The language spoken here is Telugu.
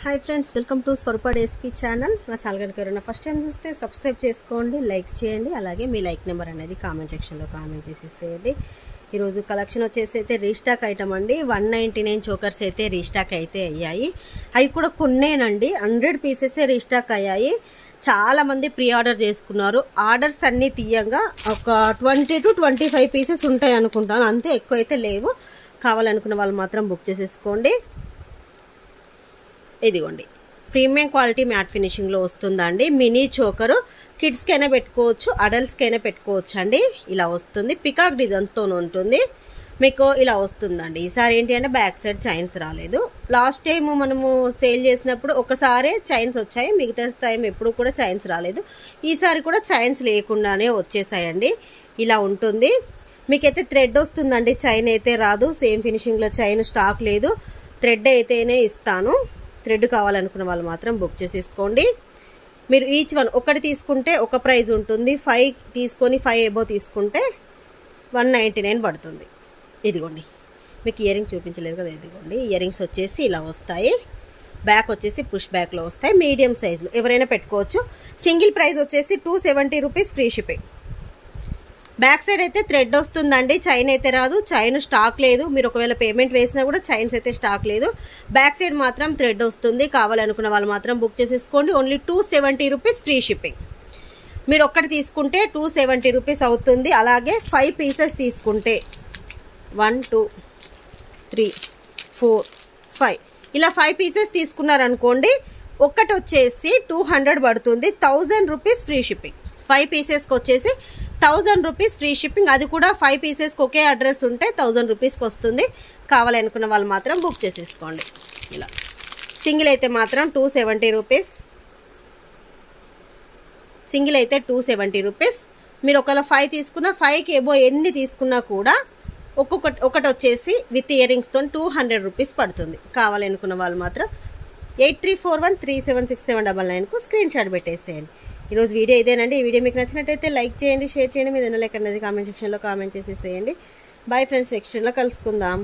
Hi friends, welcome to Swaroopa డేస్పీ ఛానల్. నా ఛానల్ కనుక ఎవరైనా ఫస్ట్ టైం చూస్తే సబ్స్క్రైబ్ చేసుకోండి, లైక్ చేయండి. అలాగే మీ లైక్ నెంబర్ అనేది కామెంట్ సెక్షన్లో కామెంట్ చేసేసేయండి. ఈరోజు కలెక్షన్ వచ్చేసి అయితే రీస్టాక్ ఐటమ్ అండి. 199 చోకర్స్ అయితే రీస్టాక్ అయితే అయ్యాయి. అవి కూడా కొన్నేనండి, 100 పీసెస్ రీస్టాక్ అయ్యాయి. చాలామంది ప్రీ ఆర్డర్ చేసుకున్నారు. ఆర్డర్స్ అన్నీ తీయంగా ఒక 20 to 25 పీసెస్ ఉంటాయి అనుకుంటాను, అంతే, ఎక్కువ అయితే లేవు. కావాలనుకున్న వాళ్ళు మాత్రం బుక్ చేసేసుకోండి. ఇదిగోండి, ప్రీమియం క్వాలిటీ మ్యాట్ ఫినిషింగ్లో వస్తుందండి. మినీ చోకరు కిడ్స్కైనా పెట్టుకోవచ్చు, అడల్ట్స్కైనా పెట్టుకోవచ్చు అండి. ఇలా వస్తుంది, పికాక్ డిజైన్తో ఉంటుంది. మీకు ఇలా వస్తుందండి. ఈసారి ఏంటి అంటే బ్యాక్ సైడ్ చైన్స్ రాలేదు. లాస్ట్ టైం మనము సేల్ చేసినప్పుడు ఒకసారి చైన్స్ వచ్చాయి, మిగతా టైం ఎప్పుడు కూడా చైన్స్ రాలేదు. ఈసారి కూడా చైన్స్ లేకుండానే వచ్చేసాయండి. ఇలా ఉంటుంది. మీకైతే థ్రెడ్ వస్తుందండి, చైన్ అయితే రాదు. సేమ్ ఫినిషింగ్లో చైన్ స్టాక్ లేదు, థ్రెడ్ అయితేనే ఇస్తాను. థ్రెడ్ కావాలనుకున్న వాళ్ళు మాత్రం బుక్ చేసేసుకోండి. మీరు ఈచ్ వన్ ఒకటి తీసుకుంటే ఒక ప్రైజ్ ఉంటుంది, 5 తీసుకొని 5 ఎబో తీసుకుంటే 199 పడుతుంది. ఇదిగోండి, మీకు ఇయర్ రింగ్ చూపించలేదు కదా, ఇదిగోండి ఇయర్ రింగ్స్ వచ్చేసి ఇలా వస్తాయి. బ్యాక్ వచ్చేసి పుష్ బ్యాక్లో వస్తాయి, మీడియం సైజులో ఎవరైనా పెట్టుకోవచ్చు. సింగిల్ ప్రైస్ వచ్చేసి 270 rupees, free shipping. Back side అయితే థ్రెడ్ వస్తుందండి, చైన్ అయితే రాదు. చైన్ స్టాక్ లేదు, మీరు ఒకవేళ పేమెంట్ వేసినా కూడా చైన్స్ అయితే స్టాక్ లేదు. బ్యాక్ సైడ్ మాత్రం థ్రెడ్ వస్తుంది. కావాలనుకున్న వాళ్ళు మాత్రం బుక్ చేసేసుకోండి. Only 270 rupees, free shipping. మీరు ఒక్కటి తీసుకుంటే 270 రూపీస్ అవుతుంది. అలాగే 5 పీసెస్ తీసుకుంటే 1 2 3 4 5 ఇలా 5 పీసెస్ తీసుకున్నారనుకోండి, ఒక్కటి వచ్చేసి 200 పడుతుంది. 1000 రూపీస్ ఫ్రీ షిప్పింగ్. 5 పీసెస్కి వచ్చేసి 1000 రూపీస్ ఫ్రీ షిప్పింగ్. అది కూడా 5 పీసెస్కి ఒకే అడ్రస్ ఉంటే 1000 రూపీస్కి వస్తుంది. కావాలనుకున్న వాళ్ళు మాత్రం బుక్ చేసేసుకోండి. ఇలా సింగిల్ అయితే మాత్రం 270 రూపీస్. సింగిల్ అయితే 270 రూపీస్. మీరు ఒకవేళ 5 తీసుకున్నా, 5కి ఏబో ఎన్ని తీసుకున్నా కూడా ఒకటి వచ్చేసి విత్ ఇయర్ రింగ్స్తో 200 రూపీస్ పడుతుంది. కావాలనుకున్న వాళ్ళు మాత్రం 8341376799కు స్క్రీన్ షాట్ పెట్టేసేయండి. ఈరోజు వీడియో ఇదేనండి. ఈ వీడియో మీకు నచ్చినట్టయితే లైక్ చేయండి, షేర్ చేయండి. మీద లైక్ అనేది కామెంట్ సెక్షన్లో కామెంట్ చేసేసేయండి. బాయ్ ఫ్రెండ్స్, నెక్స్ట్ వీడియోలో కలుసుకుందాం.